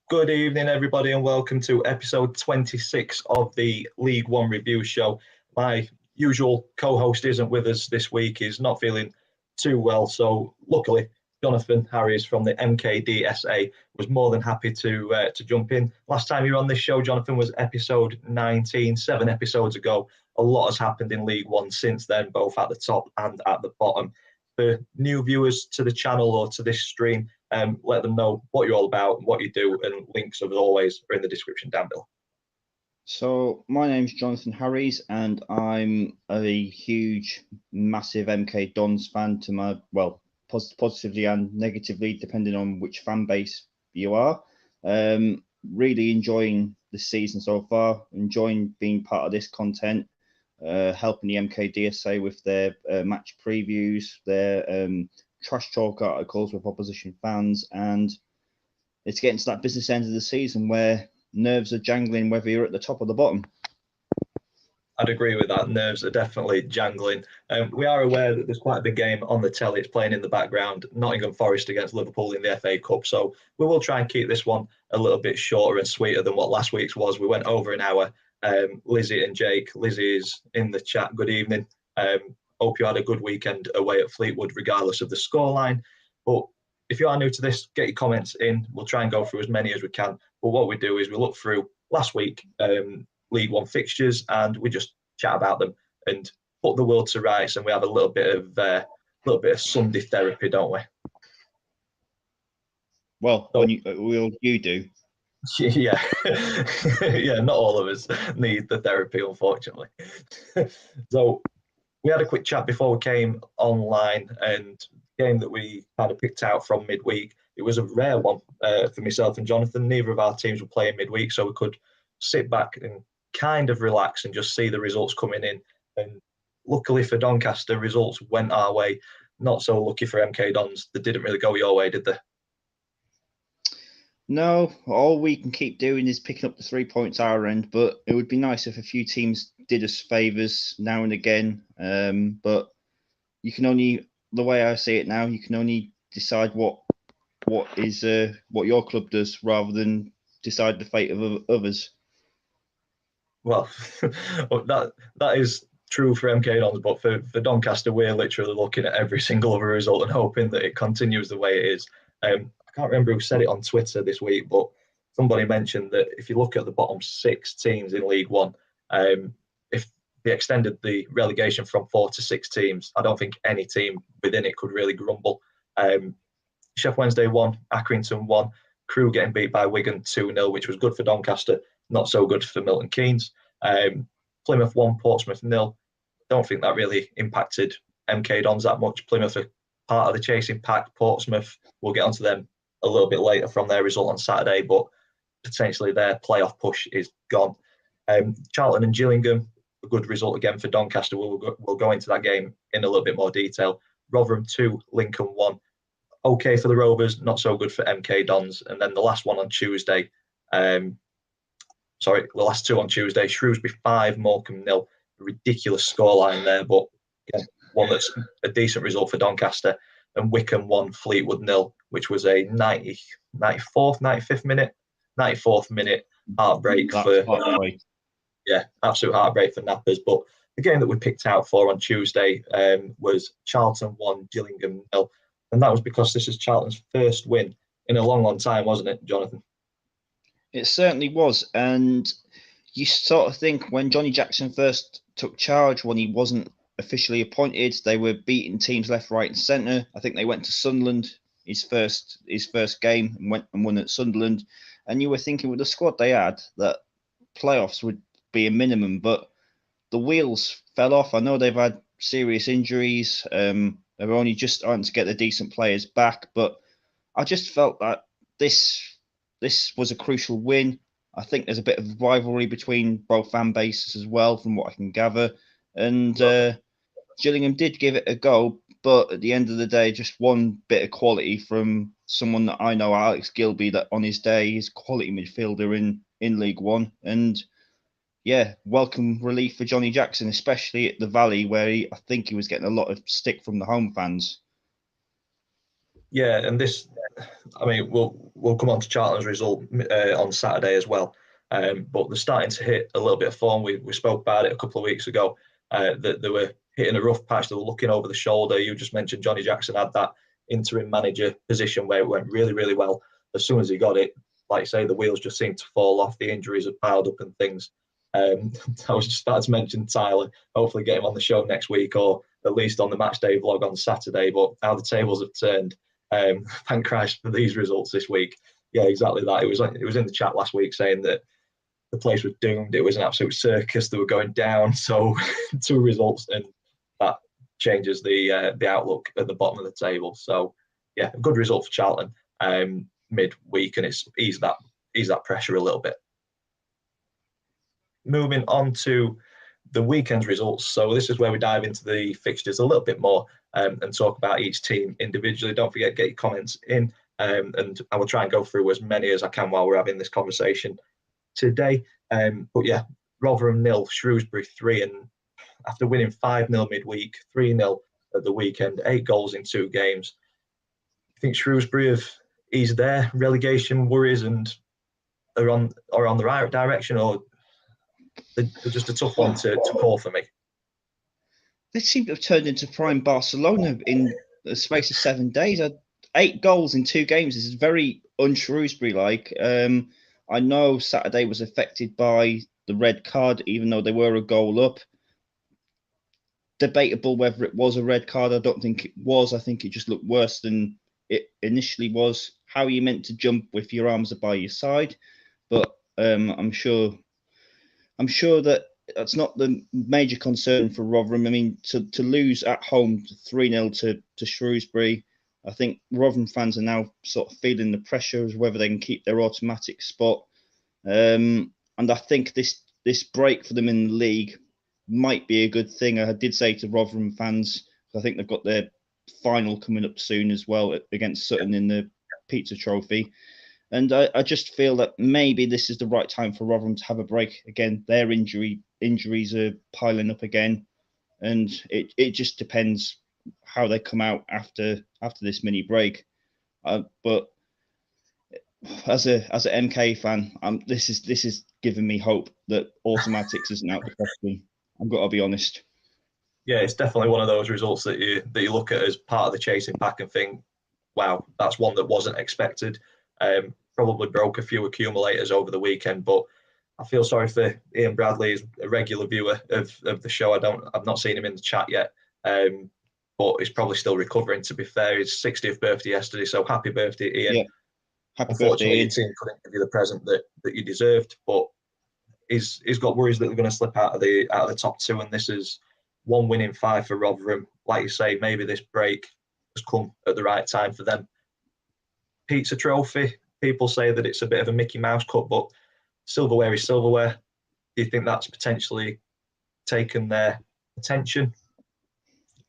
Good evening, everybody, and welcome to episode 26 of the League One review show. My usual co-host isn't with us this week. He's not feeling too well, so luckily, Jonathan Harries from the MKDSA was more than happy to jump in. Last time you were on this show, Jonathan, was episode 19, 7 episodes ago. A lot has happened in League One since then, both at the top and at the bottom. For new viewers to the channel or to this stream, let them know what you're all about, what you do, and links, as always, are in the description down below. So my name's Jonathan Harries, and I'm a huge, massive MK Dons fan to my, positively and negatively, depending on which fan base you are. Really enjoying the season so far, enjoying being part of this content, helping the MK DSA with their match previews, their trash talk articles with opposition fans, and it's getting to that business end of the season where nerves are jangling whether you're at the top or the bottom. I'd agree with that. Nerves are definitely jangling. We are aware that there's quite a big game on the telly. It's playing in the background, Nottingham Forest against Liverpool in the FA Cup. So we will try and keep this one a little bit shorter and sweeter than what last week's was. We went over an hour. Lizzie and Jake. Lizzie is in the chat. Good evening. Hope you had a good weekend away at Fleetwood, regardless of the scoreline. But if you are new to this, get your comments in. We'll try and go through as many as we can. But what we do is we look through last week, League One fixtures, and we just chat about them and put the world to rights. And we have a little bit of Sunday therapy, don't we? Well, you do. Yeah, yeah. Not all of us need the therapy, unfortunately. So we had a quick chat before we came online, and the game that we kind of picked out from midweek. It was a rare one for myself and Jonathan. Neither of our teams were playing midweek, so we could sit back and kind of relax and just see the results coming in. And luckily for Doncaster, results went our way. Not so lucky for MK Dons. They didn't really go your way, did they? No, all we can keep doing is picking up the 3 points our end, but it would be nice if a few teams did us favours now and again. But you can only, the way I see it now, you can only decide what your club does rather than decide the fate of others. Well, that is true for MK Dons, but for Doncaster, we're literally looking at every single other result and hoping that it continues the way it is. I can't remember who said it on Twitter this week, but somebody mentioned that if you look at the bottom 6 teams in League One, if they extended the relegation from 4 to 6 teams, I don't think any team within it could really grumble. Sheffield Wednesday won, Accrington won, Crewe getting beat by Wigan 2-0, which was good for Doncaster, not so good for Milton Keynes. Plymouth won, Portsmouth 0. Don't think that really impacted MK Dons that much. Plymouth are part of the chasing pack. Portsmouth, we'll get onto them a little bit later from their result on Saturday, but potentially their playoff push is gone. Charlton and Gillingham, a good result again for Doncaster. We'll go into that game in a little bit more detail. Rotherham 2, Lincoln 1. Okay for the Rovers, not so good for MK Dons. And then the last one on Tuesday, the last 2 on Tuesday, Shrewsbury 5, Morecambe 0. Ridiculous scoreline there, but again, one that's a decent result for Doncaster. And Wycombe 1, Fleetwood 0, which was a 94th minute heartbreak absolute heartbreak for Nappers. But the game that we picked out for on Tuesday was Charlton 1, Gillingham 0. And that was because this is Charlton's first win in a long, long time, wasn't it, Jonathan? It certainly was. And you sort of think when Johnny Jackson first took charge, when he wasn't officially appointed, they were beating teams left, right, and centre. I think they went to Sunderland his first game and went and won at Sunderland. And you were thinking with the squad they had that playoffs would be a minimum, but the wheels fell off. I know they've had serious injuries. They're only just starting to get the decent players back, but I just felt that this was a crucial win. I think there's a bit of rivalry between both fan bases as well, from what I can gather. And Gillingham did give it a go, but at the end of the day, just one bit of quality from someone that I know, Alex Gilby, that on his day is quality midfielder in League One. And yeah, welcome relief for Johnny Jackson, especially at the Valley, where I think he was getting a lot of stick from the home fans. Yeah, and this, I mean, we'll come on to Charlton's result on Saturday as well. But they're starting to hit a little bit of form. We spoke about it a couple of weeks ago. That they were hitting a rough patch. They were looking over the shoulder. You just mentioned Johnny Jackson had that interim manager position where it went really, really well. As soon as he got it, like you say, the wheels just seemed to fall off. The injuries had piled up and things. I was just about to mention Tyler. Hopefully, get him on the show next week, or at least on the match day vlog on Saturday. But how the tables have turned. Thank Christ for these results this week. Yeah, exactly that. It was in the chat last week saying that the place was doomed. It was an absolute circus. They were going down. So two results, and that changes the outlook at the bottom of the table. So yeah, a good result for Charlton midweek, and it's eased that pressure a little bit. Moving on to the weekend's results. So this is where we dive into the fixtures a little bit more and talk about each team individually. Don't forget, get your comments in, and I will try and go through as many as I can while we're having this conversation today. But yeah, Rotherham 0, Shrewsbury 3, and after winning 5-0 midweek, 3-0 at the weekend, 8 goals in 2 games. I think Shrewsbury have eased their relegation worries and are on the right direction, or they're just a tough one to call for me. They seem to have turned into prime Barcelona in the space of 7 days. 8 goals in 2 games is very un-Shrewsbury like. I know Saturday was affected by the red card, even though they were a goal up. Debatable whether it was a red card. I don't think it was. I think it just looked worse than it initially was. How are you meant to jump if your arms are by your side? But I'm sure that that's not the major concern for Rotherham. I mean, to lose at home 3-0 to Shrewsbury, I think Rotherham fans are now sort of feeling the pressure as whether they can keep their automatic spot. And I think this break for them in the league might be a good thing. I did say to Rotherham fans, I think they've got their final coming up soon as well against Sutton in the Pizza Trophy. And I just feel that maybe this is the right time for Rotherham to have a break again. Their injuries are piling up again, and it just depends how they come out after this mini break. But as an MK fan, this is giving me hope that automatics isn't out the question. I've got to be honest. Yeah, it's definitely one of those results that you look at as part of the chasing pack and think, wow, that's one that wasn't expected. Probably broke a few accumulators over the weekend, but I feel sorry for Ian Bradley, he's a regular viewer of the show. I've not seen him in the chat yet, but he's probably still recovering. To be fair, his 60th birthday yesterday, so happy birthday, Ian. Yeah, happy birthday, Unfortunately, your Ian. team couldn't give you the present that you deserved, but he's got worries that they're going to slip out of the top 2, and this is one win in 5 for Rotherham. Like you say, maybe this break has come at the right time for them. Pizza Trophy, people say that it's a bit of a Mickey Mouse Cup, but silverware is silverware. Do you think that's potentially taken their attention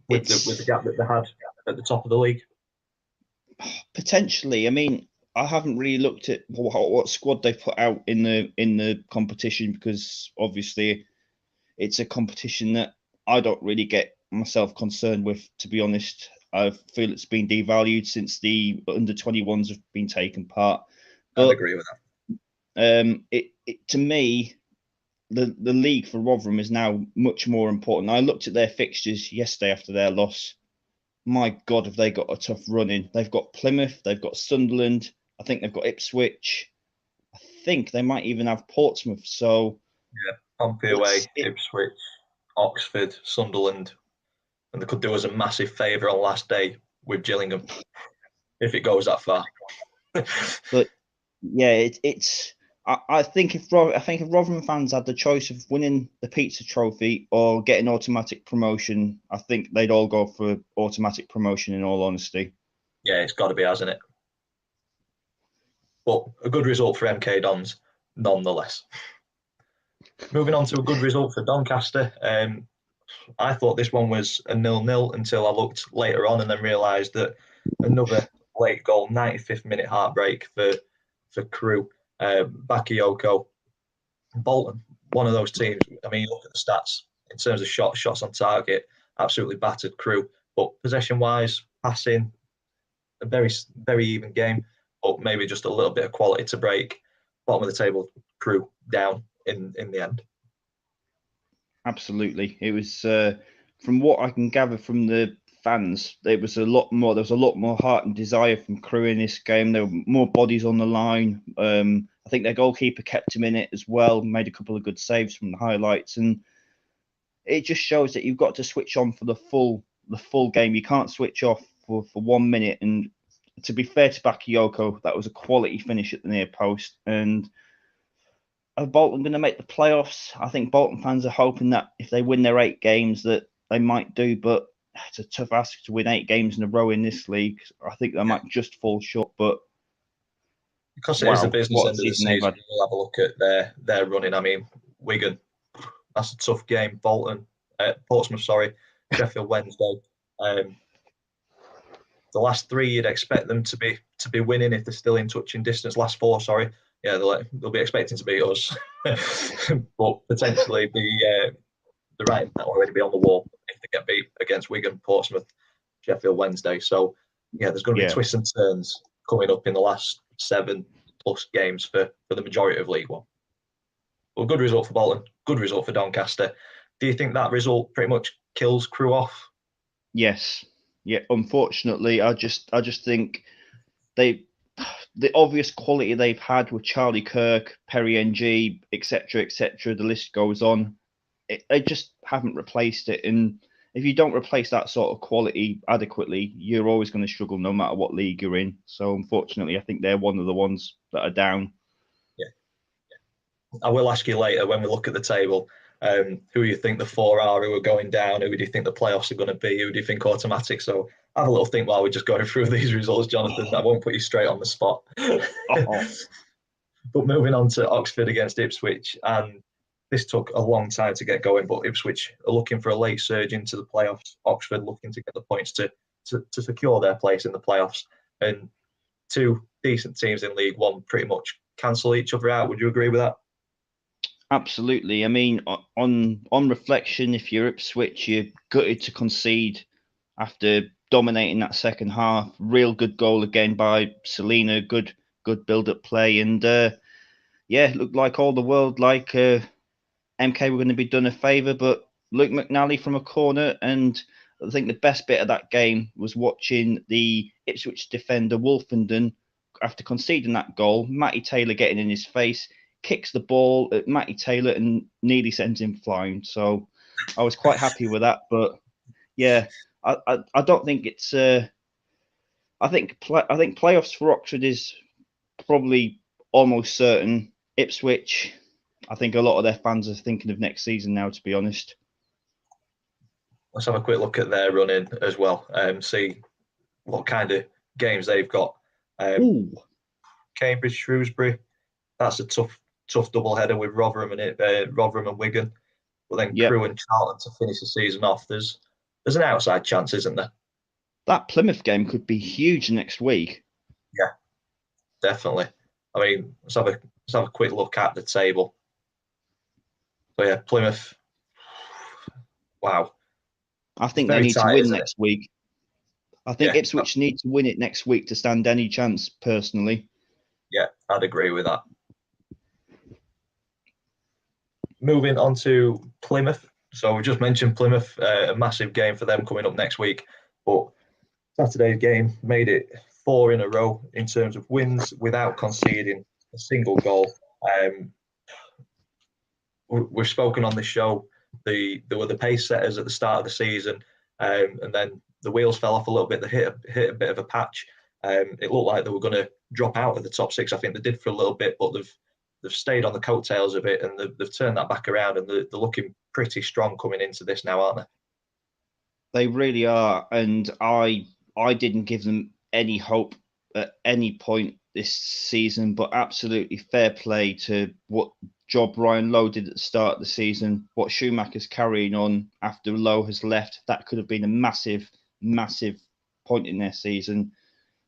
with the gap that they had at the top of the league? Potentially. I mean, I haven't really looked at what squad they put out in the competition, because obviously it's a competition that I don't really get myself concerned with, to be honest. I feel it's been devalued since the under 21s have been taken part. I'd agree with that. To me, the league for Rotherham is now much more important. I looked at their fixtures yesterday after their loss. My God, have they got a tough run in? They've got Plymouth, they've got Sunderland, I think they've got Ipswich. I think they might even have Portsmouth. So yeah, Pompey away, Ipswich, Oxford, Sunderland, and they could do us a massive favour on last day with Gillingham if it goes that far. But yeah, it's. I think if Rotherham fans had the choice of winning the Pizza Trophy or getting automatic promotion, I think they'd all go for automatic promotion. In all honesty, yeah, it's got to be, hasn't it? But a good result for MK Dons, nonetheless. Moving on to a good result for Doncaster. I thought this one was a 0-0 until I looked later on and then realised that another late goal, 95th minute heartbreak for Crewe. Bakayoko, Bolton, one of those teams. I mean, you look at the stats in terms of shots on target, absolutely battered Crewe. But possession wise, passing, a very, very even game, but maybe just a little bit of quality to break bottom of the table Crew down in the end. Absolutely. It was, from what I can gather from the fans, it was a lot more. There was a lot more heart and desire from Crew in this game. There were more bodies on the line. I think their goalkeeper kept him in it as well, made a couple of good saves from the highlights, and it just shows that you've got to switch on for the full game. You can't switch off for 1 minute. And to be fair to Bakayoko, that was a quality finish at the near post. And are Bolton going to make the playoffs? I think Bolton fans are hoping that if they win their 8 games that they might do, but it's a tough ask to win 8 games in a row in this league. I think they might just fall short, but because it is the wow, business what a end of the season they've season, had. we'll have a look at their running. I mean, Wigan, that's a tough game. Bolton, Portsmouth, sorry, Sheffield Wednesday. Um, the last 3 you'd expect them to be winning if they're still in touching distance. Last 4, sorry, yeah, they'll be expecting to beat us, but potentially the writing might already be on the wall if they get beat against Wigan, Portsmouth, Sheffield Wednesday. So yeah, there's going to be Yeah, twists and turns coming up in the last 7+ games for the majority of League One. Well, good result for Bolton, good result for Doncaster. Do you think that result pretty much kills Crew off? yes, yeah. Unfortunately, I just think they the obvious quality they've had with Charlie Kirk, Perry Ng, etc., etc. The list goes on. They just haven't replaced it, and if you don't replace that sort of quality adequately, you're always going to struggle no matter what league you're in. So unfortunately, I think they're one of the ones that are down. Yeah, I will ask you later when we look at the table. Who you think the 4 are who are going down? Who do you think the playoffs are going to be? Who do you think automatic? So have a little think while we're just going through these results, Jonathan. I won't put you straight on the spot. Oh, But moving on to Oxford against Ipswich, and this took a long time to get going, but Ipswich are looking for a late surge into the playoffs. Oxford looking to get the points to secure their place in the playoffs. And 2 decent teams in League One pretty much cancel each other out. Would you agree with that? absolutely. I mean, on reflection, if you're Ipswich, you're gutted to concede after dominating that second half. Real good goal again by Selena. Good build up play, and yeah, it looked like all the world like MK were going to be done a favour, but Luke McNally from a corner. And I think the best bit of that game was watching the Ipswich defender Wolfenden, after conceding that goal, Matty Taylor getting in his face, kicks the ball at Matty Taylor and nearly sends him flying. So I was quite happy with that. But yeah, I don't think it's. I think playoffs for Oxford is probably almost certain. Ipswich, I think a lot of their fans are thinking of next season now, to be honest. Let's have a quick look at their running as well. See what kind of games they've got. Um, Ooh, Cambridge, Shrewsbury. That's a tough double header with Rotherham and Wigan. But then yep. Crewe and Charlton to finish the season off. There's an outside chance, isn't there? That Plymouth game could be huge next week. Yeah, definitely. I mean, let's have a quick look at the table. So yeah, Plymouth. Wow, I it's think they very need to tight, win isn't it? next week. I think Yeah, Ipswich need to win it next week to stand any chance, personally. yeah, I'd agree with that. Moving on to Plymouth. So we just mentioned Plymouth, a massive game for them coming up next week. But Saturday's game made it 4 in a row in terms of wins without conceding a single goal. Um, we've spoken on this show. There were the pace setters at the start of the season, and then the wheels fell off a little bit. They hit a bit of a patch. It looked like they were going to drop out of the top 6. I think they did for a little bit, but they've stayed on the coattails of it, and they've turned that back around, and they're looking pretty strong coming into this now, aren't they? They really are, and I didn't give them any hope at any point this season, but absolutely fair play to what job Ryan Lowe did at the start of the season, what Schumacher's carrying on after Lowe has left. That could have been a massive, massive point in their season.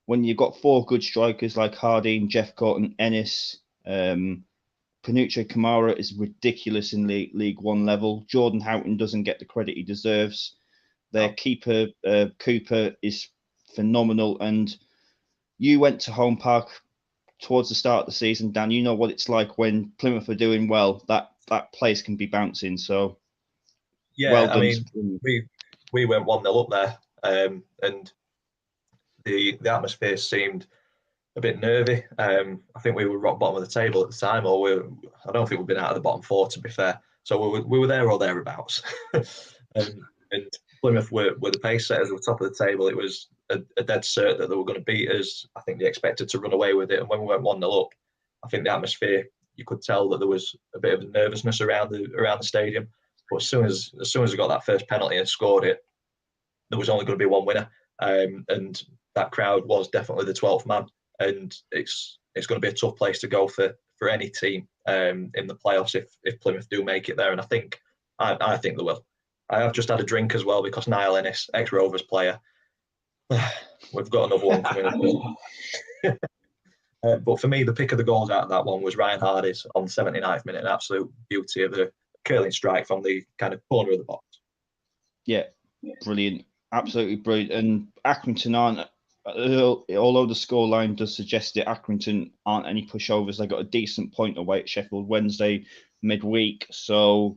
When you've got 4 good strikers like Harding, Jephcott, and Ennis, Panuccio Kamara is ridiculous in League One level. Jordan Houghton doesn't get the credit he deserves. Their No. keeper, Cooper, is phenomenal. And you went to home park towards the start of the season, Dan. You know what it's like when Plymouth are doing well. That place can be bouncing. So Yeah, well I done to mean, Plymouth. we went 1-0 up there, and the atmosphere seemed a bit nervy. I think we were rock bottom of the table at the time, or I don't think we'd been out of the bottom four, to be fair. So we were there or thereabouts. And Plymouth were the pace setters, were top of the table. It was a dead cert that they were going to beat us. I think they expected to run away with it. And when we went 1-0 up, I think the atmosphere, you could tell that there was a bit of nervousness around the stadium. But as soon as we got that first penalty and scored it, there was only going to be one winner. And that crowd was definitely the 12th man. And it's going to be a tough place to go for any team in the playoffs if Plymouth do make it there. And I think they will. I have just had a drink as well because Niall Ennis, ex-Rovers player, we've got another one coming up. But for me, the pick of the goals out of that one was Ryan Hardy's on the 79th minute, an absolute beauty of a curling strike from the kind of corner of the box. Yeah, brilliant, absolutely brilliant. And Accrington aren't, although the scoreline does suggest that Accrington aren't any pushovers. They got a decent point away at Sheffield Wednesday midweek, so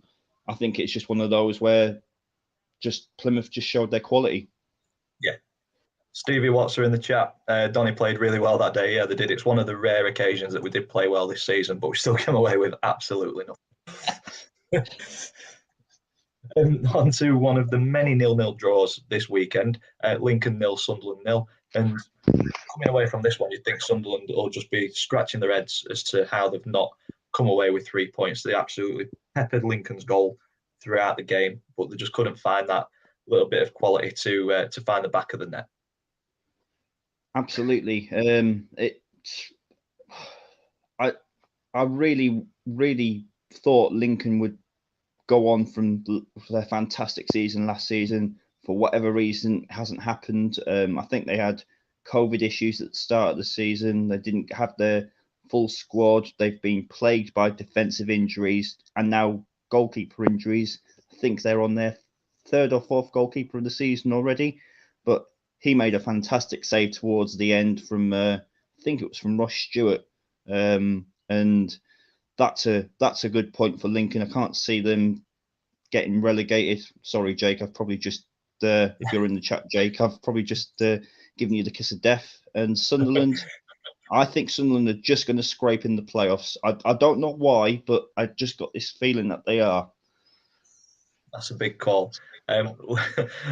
I think it's just one of those where just Plymouth just showed their quality. Yeah. Stevie Watson in the chat. Donny played really well that day. Yeah, they did. It's one of the rare occasions that we did play well this season, but we still came away with absolutely nothing. On to one of the many 0-0 draws this weekend. Lincoln 0, Sunderland 0. And coming away from this one, you'd think Sunderland will just be scratching their heads as to how they've not come away with 3 points. They absolutely peppered Lincoln's goal throughout the game, but they just couldn't find that little bit of quality to find the back of the net. Absolutely. I really thought Lincoln would go on from their fantastic season last season. For whatever reason, it hasn't happened. I think they had COVID issues at the start of the season. They didn't have their full squad. They've been plagued by defensive injuries and now goalkeeper injuries. I think they're on their third or fourth goalkeeper of the season already. But he made a fantastic save towards the end from, I think it was from Ross Stewart. And that's a good point for Lincoln. I can't see them getting relegated. Sorry, Jake. I've probably just, if you're in the chat, Jake, I've probably just given you the kiss of death. And Sunderland, I think Sunderland are just going to scrape in the playoffs. I don't know why, but I just got this feeling that they are. That's a big call.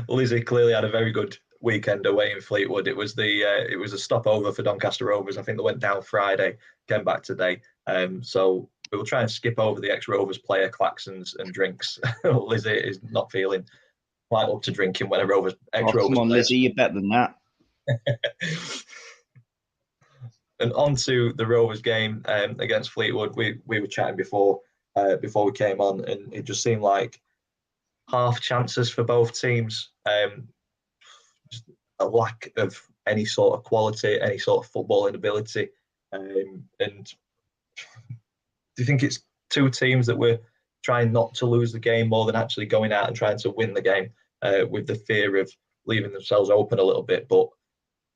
Lizzie clearly had a very good weekend away in Fleetwood. It was a stopover for Doncaster Rovers. I think they went down Friday, came back today. So we will try and skip over the ex-Rovers player claxons and drinks. Lizzie is not feeling quite up to drinking when a Rovers ex-Rovers. Oh, come on, Lizzie, you're better than that. And on to the Rovers game against Fleetwood. We were chatting before we came on, and it just seemed like half chances for both teams. Just a lack of any sort of quality, any sort of footballing ability. And do you think it's two teams that were trying not to lose the game more than actually going out and trying to win the game with the fear of leaving themselves open a little bit? But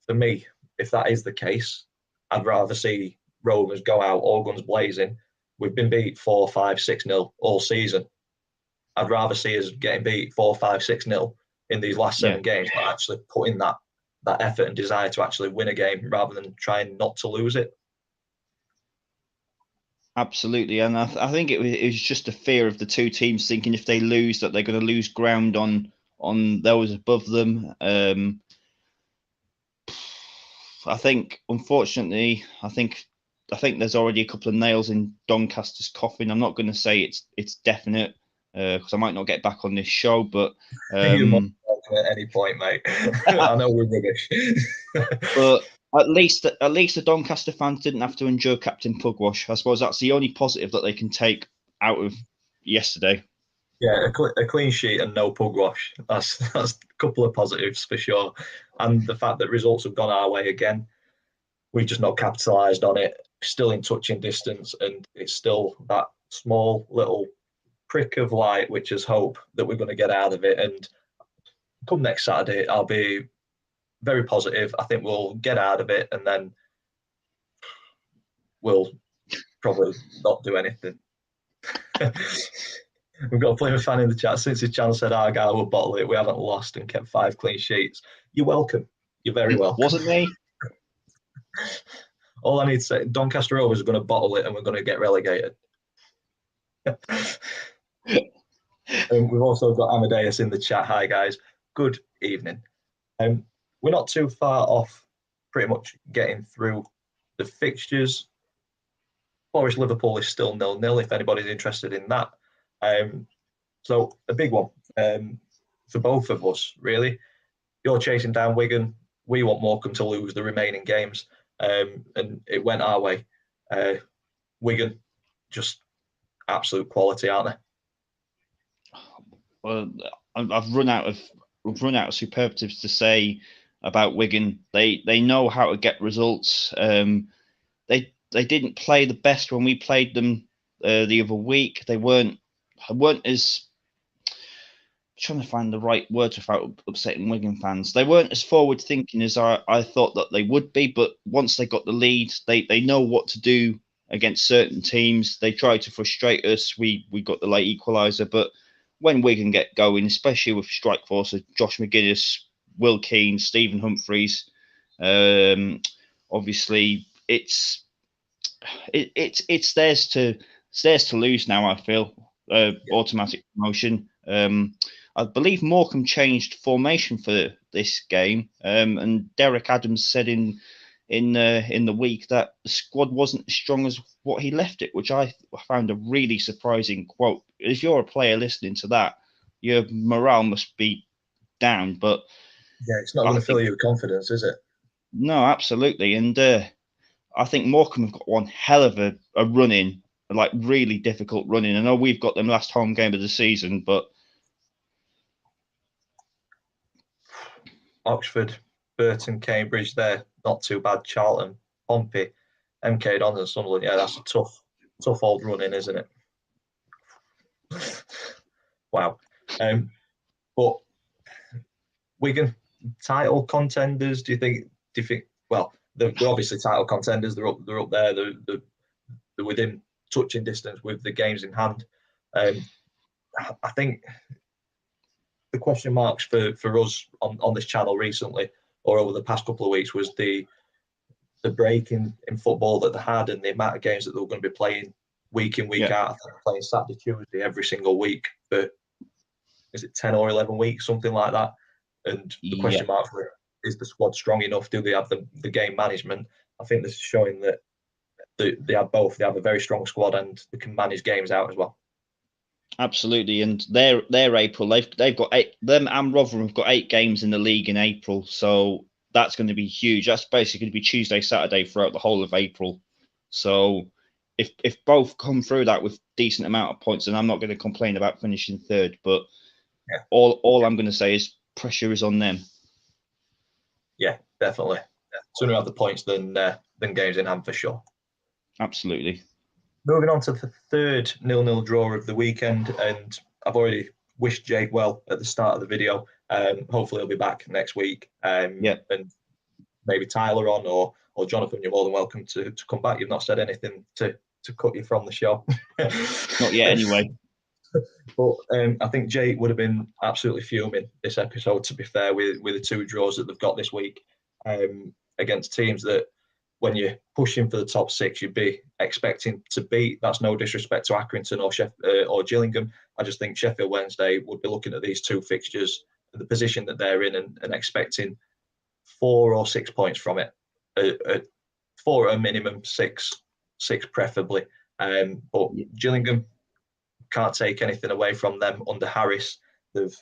for me, if that is the case, I'd rather see Rovers go out all guns blazing. We've been beat 4-5, 6-0 all season. I'd rather see us getting beat 4-5, 6-0 in these last 7 games, but actually putting that effort and desire to actually win a game rather than trying not to lose it. Absolutely, and I think it was just a fear of the two teams thinking if they lose that they're going to lose ground on those above them. I think, unfortunately, I think there's already a couple of nails in Doncaster's coffin. I'm not going to say it's definite because I might not get back on this show, but You're more welcome at any point, mate. I know we're rubbish. But at least the Doncaster fans didn't have to endure Captain Pugwash. I suppose that's the only positive that they can take out of yesterday. Yeah, a clean sheet and no pugwash. That's a couple of positives for sure. And the fact that results have gone our way again, we've just not capitalised on it. Still in touching distance, and it's still that small little prick of light, which is hope that we're going to get out of it. And come next Saturday, I'll be very positive. I think we'll get out of it, and then we'll probably not do anything. We've got a Plymouth fan in the chat. Since his channel said Argyle will bottle it, we haven't lost and kept 5 clean sheets. You're welcome. You're very welcome. Wasn't me. All I need to say, Doncaster Rovers are going to bottle it and we're going to get relegated. And we've also got Amadeus in the chat. Hi, guys. Good evening. We're not too far off pretty much getting through the fixtures. Forest Liverpool is still 0-0 if anybody's interested in that. So a big one for both of us, really. You're chasing down Wigan. We want Morecambe to lose the remaining games. And it went our way. Wigan, just absolute quality, aren't they? Well, I've run out of superlatives to say about Wigan. They know how to get results. They didn't play the best when we played them the other week. They weren't as, trying to find the right words without upsetting Wigan fans. They weren't as forward thinking as I thought that they would be. But once they got the lead, they know what to do against certain teams. They tried to frustrate us. We got the late equaliser, but when Wigan get going, especially with strike force of Josh McGuinness, Will Keane, Stephen Humphreys, obviously it's theirs to lose now. I feel automatic promotion. I believe Morecambe changed formation for this game, and Derek Adams said in the week that the squad wasn't as strong as what he left it, which I found a really surprising quote. If you're a player listening to that, your morale must be down. But yeah, it's not going to fill you with confidence, is it? No, absolutely. And I think Morecambe have got one hell of a run in, like really difficult run in. I know we've got them last home game of the season, but Oxford, Burton, Cambridge, they're not too bad. Charlton, Pompey, MK Dons and Sunderland. Yeah, that's a tough old run in, isn't it? Wow. But Wigan, title contenders, do you think? Well, they're obviously title contenders. They're up there. They're within touching distance with the games in hand. I think the question marks for us on this channel recently or over the past couple of weeks was the break in football that they had and the amount of games that they were going to be playing week in, week out. I think playing Saturday, Tuesday every single week for, is it 10 or 11 weeks, something like that? And the question mark for is the squad strong enough? Do they have the game management? I think this is showing that they have both. They have a very strong squad and they can manage games out as well. Absolutely, and their April, they've got 8. Them and Rotherham have got 8 games in the league in April, so that's going to be huge. That's basically going to be Tuesday, Saturday throughout the whole of April. So if both come through that with decent amount of points, then I'm not going to complain about finishing third. But all I'm going to say is pressure is on them. Yeah, definitely. Sooner have the points than games in hand for sure. Absolutely. Moving on to the third 0-0 draw of the weekend, and I've already wished Jake well at the start of the video. Hopefully he'll be back next week. And maybe Tyler on or Jonathan, you're more than welcome to come back. You've not said anything to cut you from the show. Not yet, anyway. But I think Jake would have been absolutely fuming this episode, to be fair, with the 2 draws that they've got this week against teams that when you're pushing for the top 6, you'd be expecting to beat. That's no disrespect to Accrington or Gillingham. I just think Sheffield Wednesday would be looking at these 2 fixtures, the position that they're in, and expecting 4 or 6 points from it. 4 at a minimum, 6 preferably. But Gillingham, can't take anything away from them under Harris. They've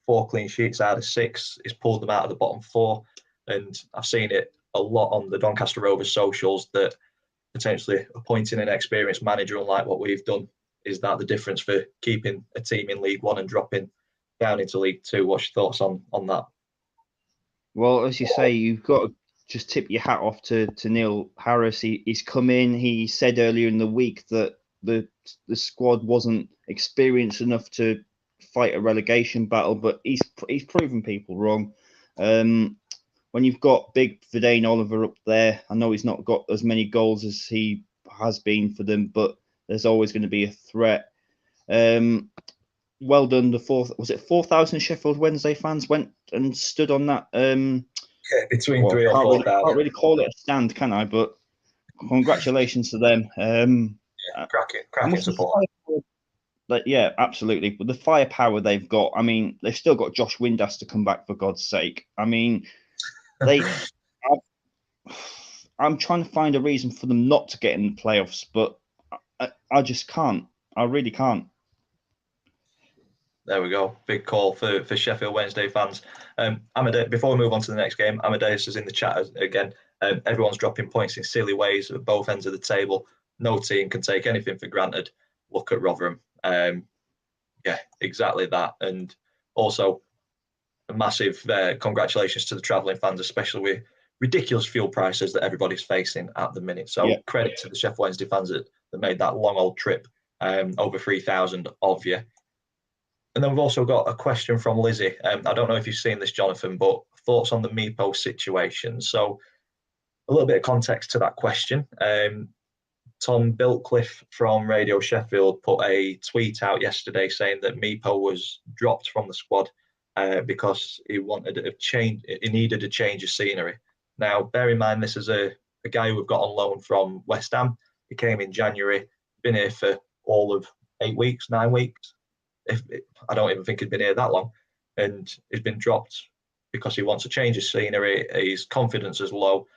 4 clean sheets out of 6. He's pulled them out of the bottom 4. And I've seen it a lot on the Doncaster Rovers socials that potentially appointing an experienced manager, unlike what we've done, is that the difference for keeping a team in League One and dropping down into League Two? What's your thoughts on that? Well, as you say, you've got to just tip your hat off to Neil Harris. He's come in. He said earlier in the week that the squad wasn't experienced enough to fight a relegation battle, but he's proven people wrong. When when you've got big Verdane Oliver up there, I know he's not got as many goals as he has been for them, but there's always going to be a threat. Well done. The 4,000 Sheffield Wednesday fans went and stood on that. Between 3 or 4,000. Can't really call it a stand, can I? But congratulations to them. Cracking support. Yeah, absolutely. But the firepower they've got, I mean, they've still got Josh Windass to come back, for God's sake. I mean, I'm trying to find a reason for them not to get in the playoffs, but I just can't. I really can't. There we go. Big call for Sheffield Wednesday fans. Amadeus, before we move on to the next game, Amadeus is in the chat again. Everyone's dropping points in silly ways at both ends of the table. No team can take anything for granted. Look at Rotherham. Yeah, exactly that. And also, a massive congratulations to the travelling fans, especially with ridiculous fuel prices that everybody's facing at the minute. So credit to the Sheffield Wednesday fans that made that long old trip, over 3,000 of you. And then we've also got a question from Lizzie. I don't know if you've seen this, Jonathan, but thoughts on the Meepo situation. So a little bit of context to that question. Tom Biltcliffe from Radio Sheffield put a tweet out yesterday saying that Meepo was dropped from the squad because he wanted a change. He needed a change of scenery. Now, bear in mind, this is a guy we've got on loan from West Ham. He came in January, been here for all of 8 weeks, 9 weeks. I don't even think he'd been here that long, and he's been dropped because he wants to change his scenery. His confidence is low.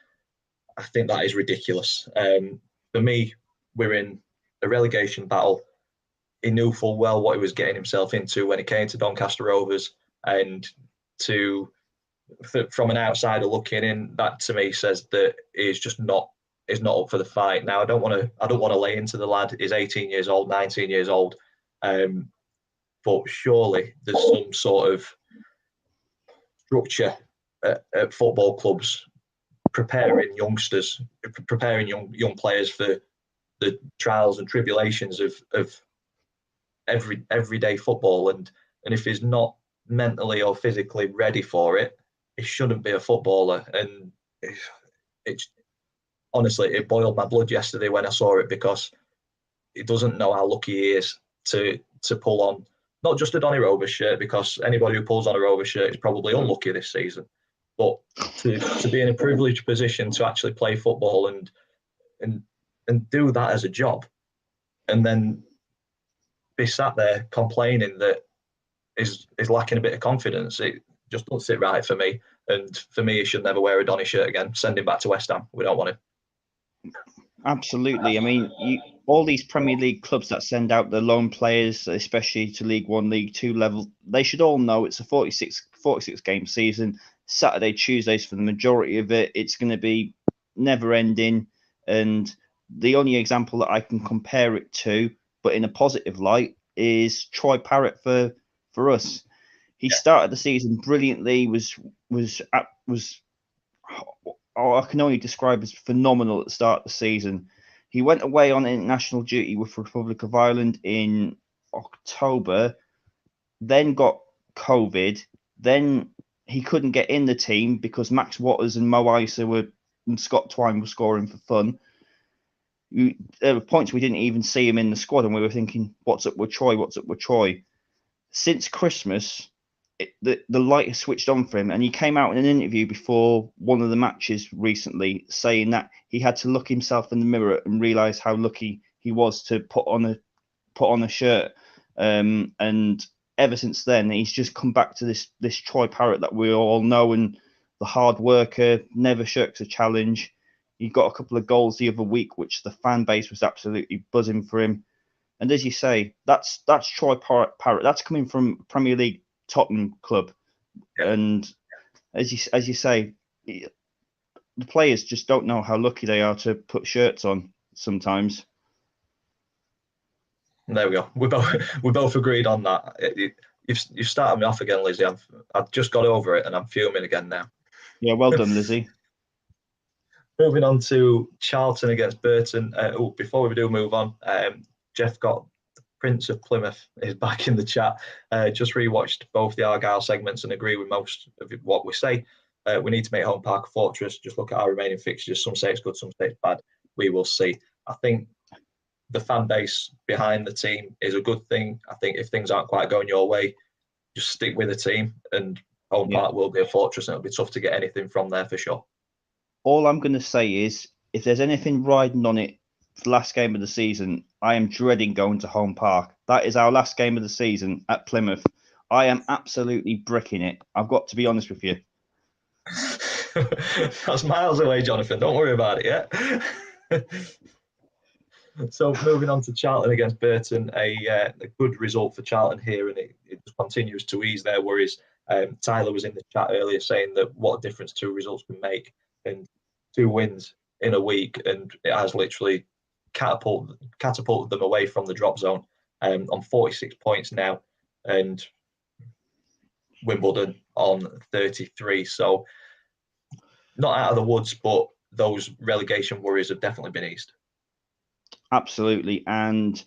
I think that is ridiculous. For me, we're in a relegation battle. He knew full well what he was getting himself into when he came to Doncaster Rovers, and from an outsider looking in, that to me says that he's just not up for the fight. Now, I don't want to lay into the lad. He's 18 years old, 19 years old. But surely there's some sort of structure at football clubs preparing youngsters, preparing young players for the trials and tribulations of everyday football. And if he's not mentally or physically ready for it, he shouldn't be a footballer. And it's honestly, it boiled my blood yesterday when I saw it, because he doesn't know how lucky he is to pull on not just a Donny Rovers shirt, because anybody who pulls on a Rovers shirt is probably unlucky this season, but to be in a privileged position to actually play football and do that as a job, and then be sat there complaining that is lacking a bit of confidence. It just doesn't sit right for me. And for me, he should never wear a Donny shirt again. Send him back to West Ham. We don't want him. Absolutely. I mean, all these Premier League clubs that send out the loan players, especially to League One, League Two level, they should all know it's a 46 game season. Saturday, Tuesdays for the majority of it. It's going to be never ending. And the only example that I can compare it to, but in a positive light, is Troy Parrott for us. He started the season brilliantly. Was I can only describe as phenomenal at the start of the season. He went away on international duty with the Republic of Ireland in October, then got COVID, then he couldn't get in the team because Max Watters and Mo Isa and Scott Twine were scoring for fun. There were points we didn't even see him in the squad, and we were thinking, what's up with Troy? What's up with Troy? Since Christmas, the light has switched on for him, and he came out in an interview before one of the matches recently saying that he had to look himself in the mirror and realize how lucky he was to put on a shirt. And ever since then, he's just come back to this Troy Parrott that we all know, and the hard worker, never shirks a challenge. He got a couple of goals the other week, which the fan base was absolutely buzzing for him. And as you say, that's Troy Parrott. That's coming from Premier League Tottenham club, and as you say, the players just don't know how lucky they are to put shirts on sometimes. There we go. We both agreed on that. You've started me off again, Lizzie. I've just got over it, and I'm fuming again now. Yeah, well done, Lizzie. Moving on to Charlton against Burton. Before we do move on, Jeff got Prince of Plymouth is back in the chat. Just rewatched both the Argyle segments and agree with most of what we say. We need to make home park a fortress. Just look at our remaining fixtures. Some say it's good, some say it's bad. We will see. I think the fan base behind the team is a good thing. I think if things aren't quite going your way, just stick with the team, and home park will be a fortress, and it'll be tough to get anything from there for sure. All I'm going to say is, if there's anything riding on it for the last game of the season, I am dreading going to home park. That is our last game of the season at Plymouth. I am absolutely bricking it. I've got to be honest with you. That's miles away, Jonathan. Don't worry about it yet. So moving on to Charlton against Burton, a good result for Charlton here, and it continues to ease their worries. Tyler was in the chat earlier saying that what difference 2 results can make, and 2 wins in a week, and it has literally catapulted them away from the drop zone on 46 points now, and Wimbledon on 33. So not out of the woods, but those relegation worries have definitely been eased. Absolutely. And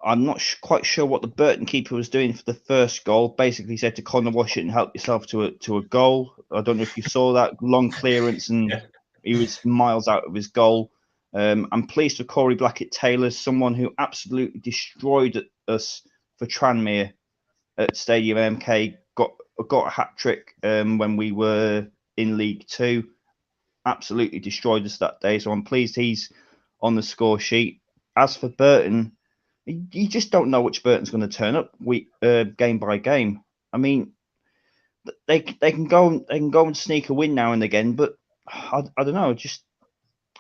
I'm not quite sure what the Burton keeper was doing for the first goal. Basically said to Connor, wash it and help yourself to a goal. I don't know if you saw that long clearance, and he was miles out of his goal. I'm pleased for Corey Blackett-Taylor, someone who absolutely destroyed us for Tranmere at Stadium MK. Got a hat trick when we were in League Two. Absolutely destroyed us that day. So I'm pleased he's on the score sheet. As for Burton, you just don't know which Burton's going to turn up game by game. I mean, they can go and sneak a win now and again, but I don't know. Just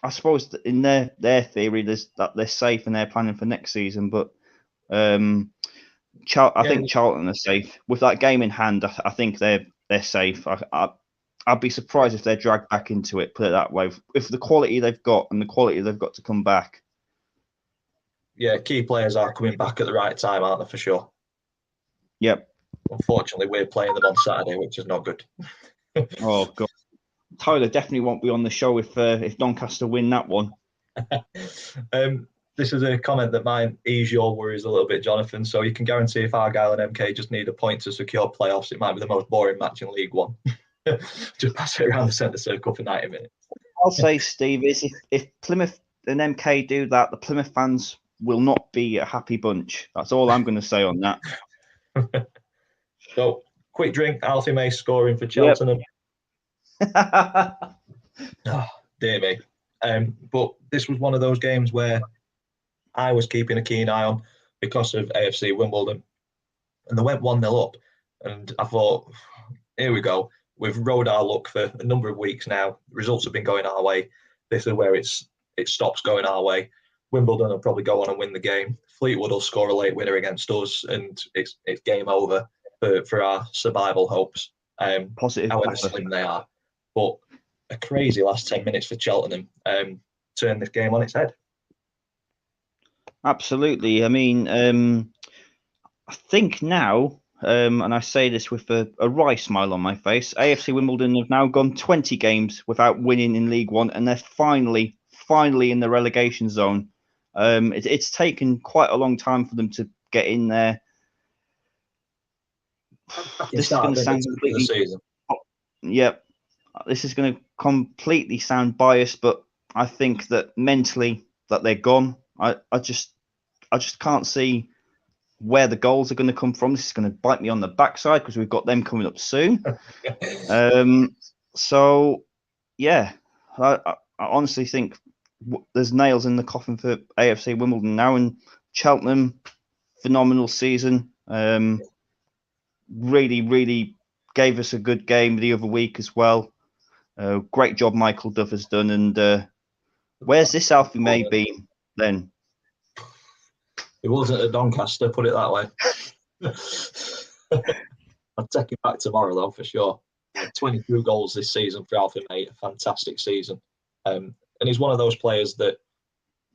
I suppose that in their theory, that they're safe and they're planning for next season. But I think Charlton are safe with that game in hand. I think they're safe. I'd be surprised if they're dragged back into it. Put it that way. If the quality they've got and the quality they've got to come back. Yeah, key players are coming back at the right time, aren't they, for sure? Yep. Unfortunately, we're playing them on Saturday, which is not good. Oh, God. Tyler definitely won't be on the show if Doncaster win that one. This is a comment that might ease your worries a little bit, Jonathan. So you can guarantee if Argyle and MK just need a point to secure playoffs, it might be the most boring match in League One. Just pass it around the centre circle for 90 minutes. I'll say, Steve, is if Plymouth and MK do that, the Plymouth fans will not be a happy bunch. That's all I'm going to say on that. So, quick drink. Alfie May scoring for Cheltenham. Oh, dear me. But this was one of those games where I was keeping a keen eye on because of AFC Wimbledon. And they went 1-0 up. And I thought, here we go. We've rode our luck for a number of weeks now. Results have been going our way. This is where it stops going our way. Wimbledon will probably go on and win the game. Fleetwood will score a late winner against us, and it's game over for our survival hopes. Positive. However slim they are. But a crazy last 10 minutes for Cheltenham turned this game on its head. Absolutely. I mean, I think now, and I say this with a wry smile on my face, AFC Wimbledon have now gone 20 games without winning in League One, and they're finally in the relegation zone. It's taken quite a long time for them to get in there. This is going to sound completely. Yep, this is going to completely sound biased, but I think that mentally that they're gone. I just can't see where the goals are going to come from. This is going to bite me on the backside because we've got them coming up soon. So, yeah, I honestly think there's nails in the coffin for AFC Wimbledon now, and Cheltenham, phenomenal season. Really gave us a good game the other week as well. Great job Michael Duff has done. And where's this Alfie May been then? It wasn't at Doncaster, put it that way. I'll take it back tomorrow, though, for sure. 22 goals this season for Alfie May, a fantastic season. And he's one of those players that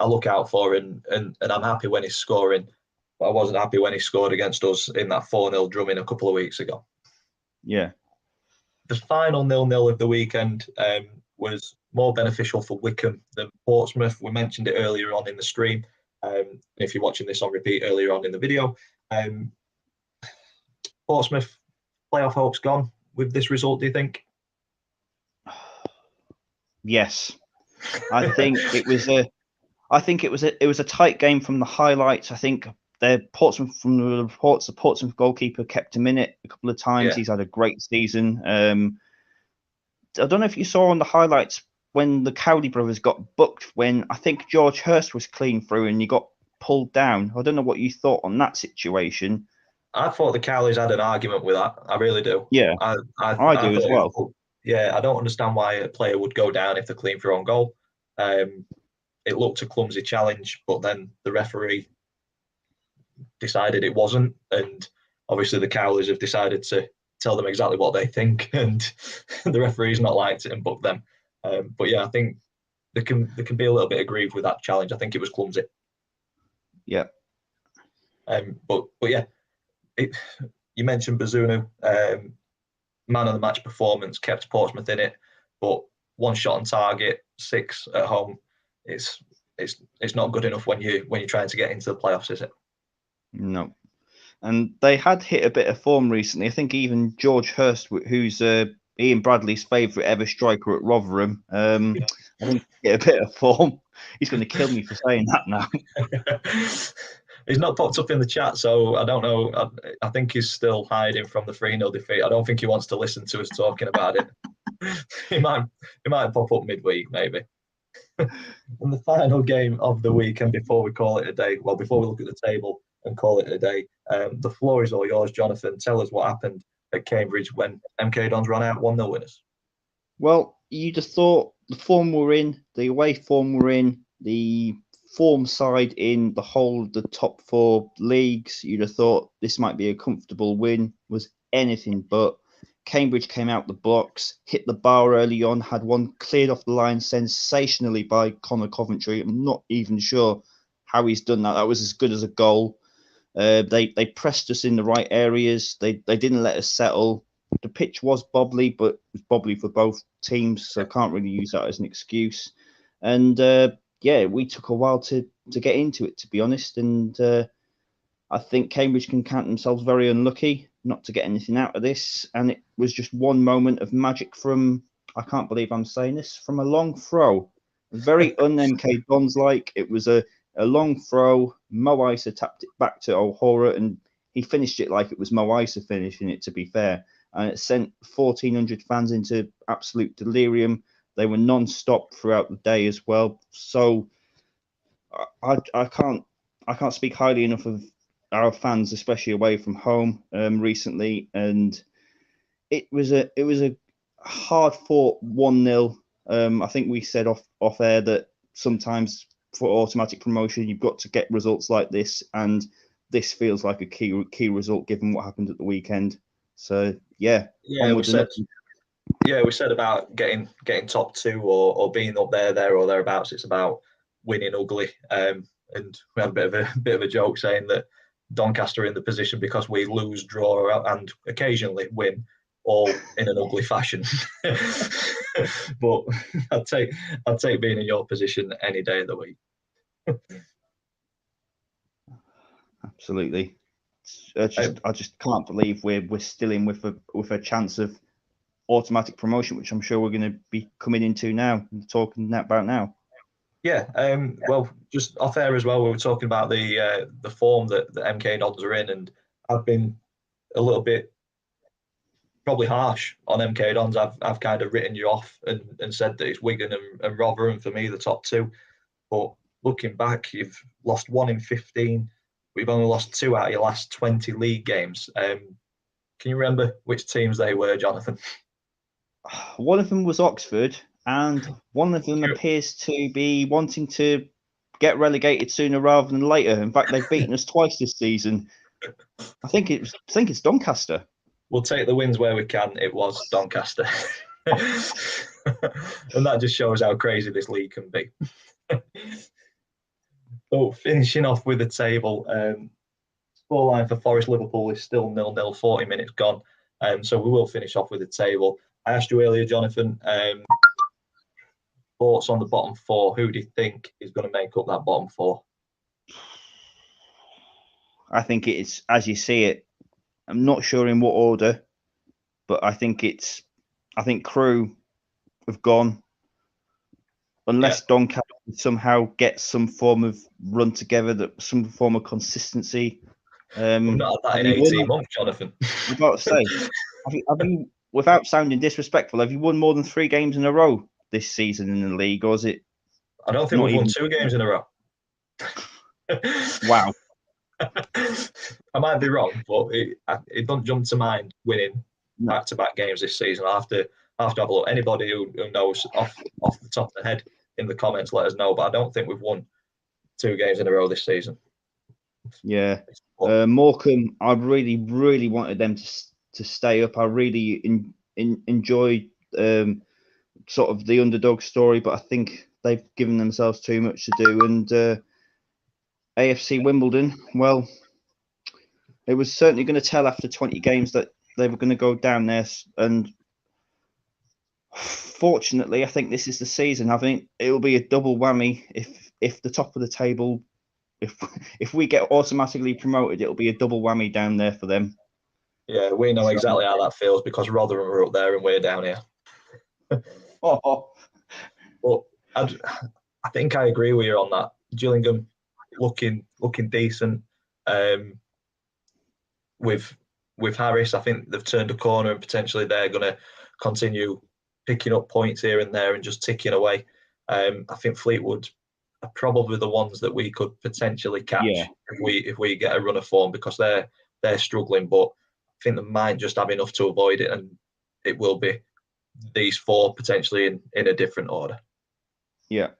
I look out for, and I'm happy when he's scoring. But I wasn't happy when he scored against us in that 4-0 drumming a couple of weeks ago. Yeah. The final 0-0 of the weekend was more beneficial for Wycombe than Portsmouth. We mentioned it earlier on in the stream. If you're watching this on repeat earlier on in the video, Portsmouth playoff hopes gone with this result, do you think? Yes, I think it was a tight game from the highlights. I think from the reports, the Portsmouth goalkeeper kept him in it a couple of times. Yeah, He's had a great season. I don't know if you saw on the highlights when the Cowley brothers got booked when I think George Hurst was clean through and he got pulled down. I don't know what you thought on that situation. I thought the Cowleys had an argument with that. I really do. Yeah, I I do as thought it was well. cool. Yeah, I don't understand why a player would go down if they're clean for own goal. Um, it looked a clumsy challenge, but then the referee decided it wasn't, and obviously the Cowleys have decided to tell them exactly what they think, and the referee's not liked it and booked them. But yeah, I think they can be a little bit aggrieved with that challenge. I think it was clumsy. Yeah. But yeah, it, you mentioned Bazunu, man of the match performance, kept Portsmouth in it, but one shot on target, 6 at home. It's it's not good enough when you're trying to get into the playoffs, is it? No. And they had hit a bit of form recently. I think even George Hurst, who's Ian Bradley's favourite ever striker at Rotherham, I think he hit a bit of form. He's going to kill me for saying that now. He's not popped up in the chat, so I don't know. I think he's still hiding from the 3-0 defeat. I don't think he wants to listen to us talking about it. he might he might pop up midweek, maybe. And the final game of the week, and before we call it a day, well, before we look at the table and call it a day, the floor is all yours, Jonathan. Tell us what happened at Cambridge when MK Dons ran out 1-0 winners. Well, you'd have thought the form we're in, the away form we're in, the form side in the whole of the top 4 leagues, you'd have thought this might be a comfortable win. Was anything but. Cambridge came out the blocks, hit the bar early on, had one cleared off the line sensationally by Connor Coventry. I'm not even sure how he's done that. That was as good as a goal. They pressed us in the right areas. They didn't let us settle. The pitch was bobbly, but it was bobbly for both teams, so I can't really use that as an excuse. And yeah, we took a while to get into it, to be honest. And I think Cambridge can count themselves very unlucky not to get anything out of this. And it was just one moment of magic from, I can't believe I'm saying this, from a long throw. Very un-MK Dons-like. It was a long throw. Mo Isa tapped it back to O'Hora, and he finished it like it was Mo Isa finishing it, to be fair. And it sent 1,400 fans into absolute delirium. They were non-stop throughout the day as well. So I can't speak highly enough of our fans, especially away from home recently. And it was a hard fought 1-0. I think we said off air that sometimes for automatic promotion you've got to get results like this, and this feels like a key result given what happened at the weekend. So yeah, Yeah, onwards and upwards. we said about getting top 2 or being up there or thereabouts. It's about winning ugly. And we had a bit of a joke saying that Doncaster are in the position because we lose, draw, and occasionally win, all in an ugly fashion. But I'd take being in your position any day of the week. Absolutely. I just can't believe we're still in with a chance of automatic promotion, which I'm sure we're going to be coming into now and talking about now. Yeah, well, just off air as well, we were talking about the form that MK Dons are in, and I've been a little bit probably harsh on MK Dons. I've kind of written you off and said that it's Wigan and Rotherham for me, the top 2. But looking back, you've lost 1 in 15. We've only lost 2 out of your last 20 league games. Can you remember which teams they were, Jonathan? One of them was Oxford, and one of them appears to be wanting to get relegated sooner rather than later. In fact, they've beaten us twice this season. I think it's Doncaster. We'll take the wins where we can. It was Doncaster. And that just shows how crazy this league can be. So finishing off with the table, scoreline for Forest Liverpool is still 0-0, 40 minutes gone. So we will finish off with the table. I asked you earlier, Jonathan, thoughts on the bottom 4. Who do you think is going to make up that bottom 4? I think it's as you see it. I'm not sure in what order, but I think Crewe have gone. unless Doncaster somehow get some form of run together, some form of consistency. We've not had that in 18 months, Jonathan. I'm about to say, have you, without sounding disrespectful, have you won more than 3 games in a row this season in the league, or is it? I don't think we've won 2 games in a row. Wow. I might be wrong, but it don't jump to mind winning back-to-back games this season. I have to have a look. Anybody who knows off the top of the head in the comments, let us know. But I don't think we've won 2 games in a row this season. Yeah, Morecambe. I really, really wanted them to stay up. I really enjoyed sort of the underdog story, but I think they've given themselves too much to do. And AFC Wimbledon, well, it was certainly going to tell after 20 games that they were going to go down there. And fortunately, I think this is the season. I think it will be a double whammy if the top of the table, if we get automatically promoted, it'll be a double whammy down there for them. Yeah, we know exactly how that feels because Rotherham are up there and we're down here. But I think I agree with you on that. Gillingham looking decent. With Harris, I think they've turned a corner and potentially they're going to continue picking up points here and there and just ticking away. I think Fleetwood are probably the ones that we could potentially catch if we get a run of form because they're struggling. But I think they might just have enough to avoid it, and it will be these 4 potentially in a different order. Yeah.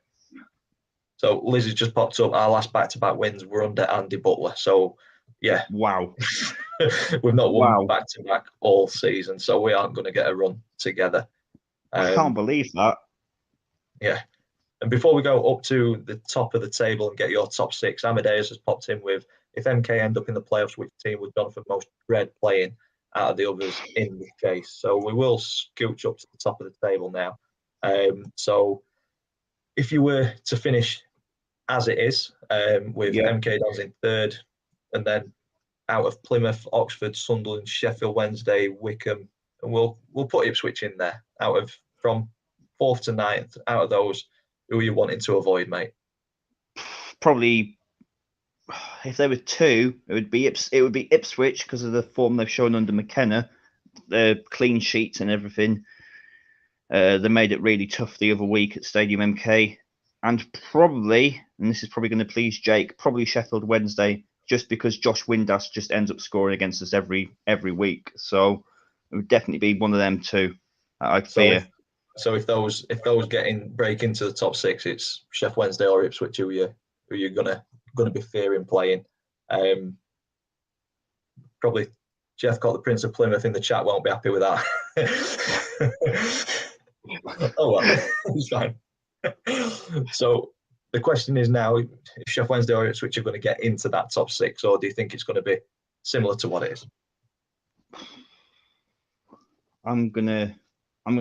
So Liz has just popped up. Our last back-to-back wins were under Andy Butler. So yeah, wow, we've not won back-to-back all season, so we aren't going to get a run together. I can't believe that. Yeah. And before we go up to the top of the table and get your top 6, Amadeus has popped in with, if MK end up in the playoffs, which team would Jonathan most dread playing out of the others in the chase? So we will scooch up to the top of the table now. So if you were to finish as it is, with MK Dons in 3rd, and then out of Plymouth, Oxford, Sunderland, Sheffield Wednesday, Wickham, and we'll put Ipswich in there. From 4th to 9th, out of those, who are you wanting to avoid, mate? Probably, if there were 2, it would be Ipswich because of the form they've shown under McKenna, the clean sheets and everything. They made it really tough the other week at Stadium MK, and probably, and this is probably going to please Jake, probably Sheffield Wednesday, just because Josh Windass just ends up scoring against us every week. So it would definitely be one of them 2. I fear. So if those break into the top 6, it's Sheffield Wednesday or Ipswich who you're gonna be fearing playing. Probably Jeff got the Prince of Plymouth in the chat. Won't be happy with that. Oh well, it's fine. So the question is now: if Sheffield Wednesday or Ipswich are going to get into that top 6, or do you think it's going to be similar to what it is? I'm gonna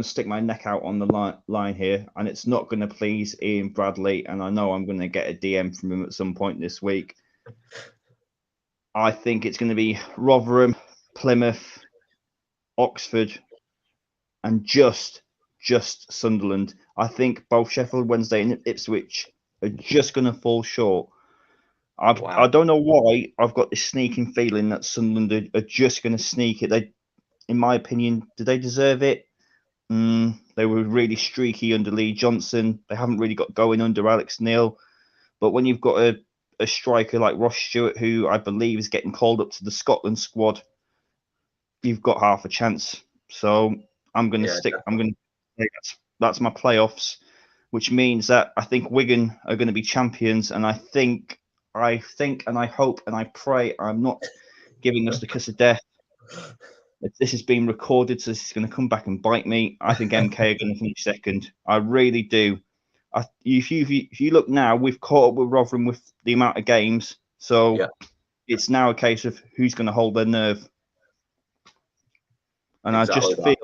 stick my neck out on the line here, and it's not going to please Ian Bradley, and I know I'm going to get a DM from him at some point this week. I think it's going to be Rotherham, Plymouth, Oxford, and just Sunderland. I think both Sheffield Wednesday and Ipswich are just going to fall short. I don't know why I've got this sneaking feeling that Sunderland are just going to sneak it. They, in my opinion, do they deserve it? They were really streaky under Lee Johnson. They haven't really got going under Alex Neil. But when you've got a striker like Ross Stewart, who I believe is getting called up to the Scotland squad, you've got half a chance. So I'm going to stick. I'm going to say that's my playoffs, which means that I think Wigan are going to be champions, and I think, and I hope, and I pray I'm not giving us the kiss of death. This has been recorded, so this is going to come back and bite me. I think MK are going to finish 2nd. I really do. If you look now, we've caught up with Rotherham with the amount of games, so it's now a case of who's going to hold their nerve. And exactly I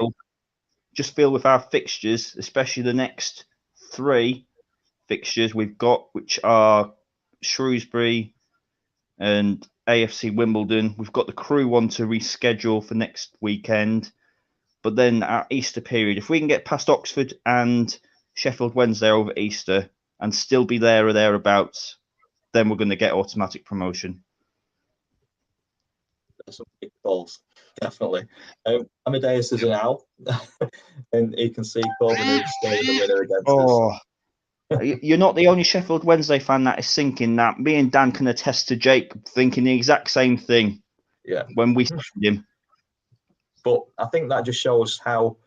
just feel with our fixtures, especially the next 3 fixtures we've got, which are Shrewsbury and AFC Wimbledon. We've got the Crew one to reschedule for next weekend. But then our Easter period, if we can get past Oxford and Sheffield Wednesday over Easter and still be there or thereabouts, then we're going to get automatic promotion. Some big goals, definitely. Amadeus is an owl, and he can see Corbin scoring the winner against us. You're not the only Sheffield Wednesday fan that is thinking that. Me and Dan can attest to Jake thinking the exact same thing. Yeah. When we signed him. But I think that just shows how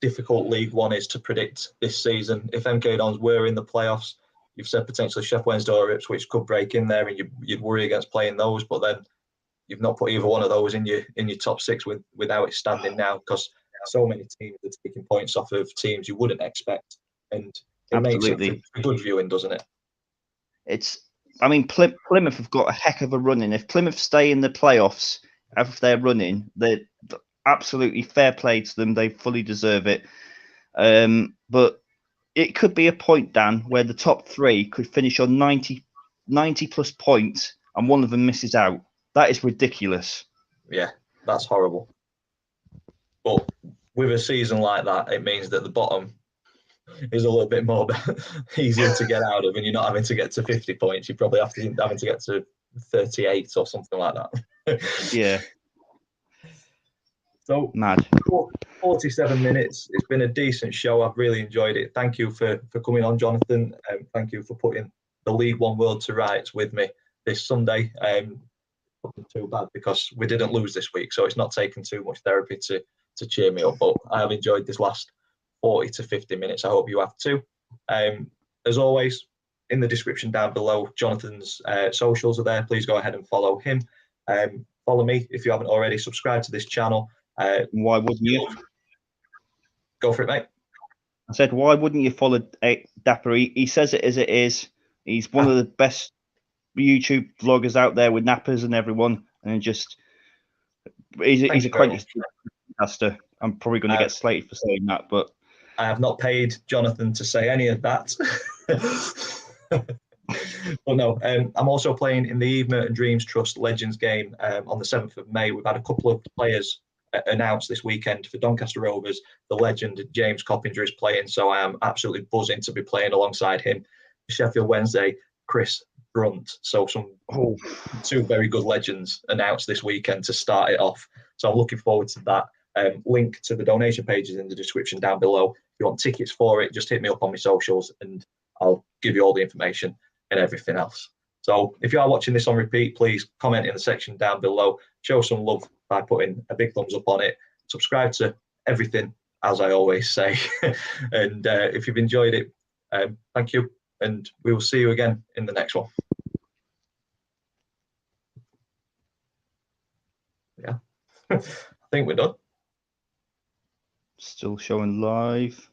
difficult League One is to predict this season. If MK Dons were in the playoffs, you've said potentially Sheffield Wednesday or Ipswich could break in there, and you'd worry against playing those. But then you've not put either one of those in your top six without it standing now, because so many teams are taking points off of teams you wouldn't expect, and it makes it for good viewing, doesn't it? Plymouth have got a heck of a run in. If Plymouth stay in the playoffs, if they're running, they're absolutely fair play to them. They fully deserve it. But it could be a point, Dan, where the top three could finish on 90 plus points and one of them misses out. That is ridiculous. Yeah, that's horrible. But with a season like that, it means that the bottom is a little bit more easier to get out of, and you're not having to get to 50 points. You're probably having to get to 38 or something like that. Yeah. So mad. 47 minutes. It's been a decent show. I've really enjoyed it. Thank you for coming on, Jonathan. Thank you for putting the League One world to rights with me this Sunday. Wasn't too bad because we didn't lose this week, so it's not taken too much therapy to cheer me up. But I have enjoyed this last 40 to 50 minutes. I hope you have too. As always, in the description down below, Jonathan's socials are there. Please go ahead and follow him. Follow me if you haven't already. Subscribe to this channel. Why wouldn't you? Go for it, mate. I said, why wouldn't you follow Dapper? He says it as it is. He's one of the best YouTube vloggers out there with nappers and everyone, and just he's a quite podcaster. I'm probably going to get slated for saying that, but I have not paid Jonathan to say any of that. But no, I'm also playing in the Eve Merton Dreams Trust Legends game on the 7th of May. We've had a couple of players announced this weekend for Doncaster Rovers. The legend James Coppinger is playing, so I am absolutely buzzing to be playing alongside him. Sheffield Wednesday, Chris Brunt. So two very good legends announced this weekend to start it off. So I'm looking forward to that. Link to the donation pages in the description down below. If you want tickets for it, just hit me up on my socials and I'll give you all the information and everything else. So if you are watching this on repeat, please comment in the section down below. Show some love by putting a big thumbs up on it. Subscribe to everything, as I always say. And if you've enjoyed it, thank you. And we will see you again in the next one. Yeah, I think we're done. Still showing live.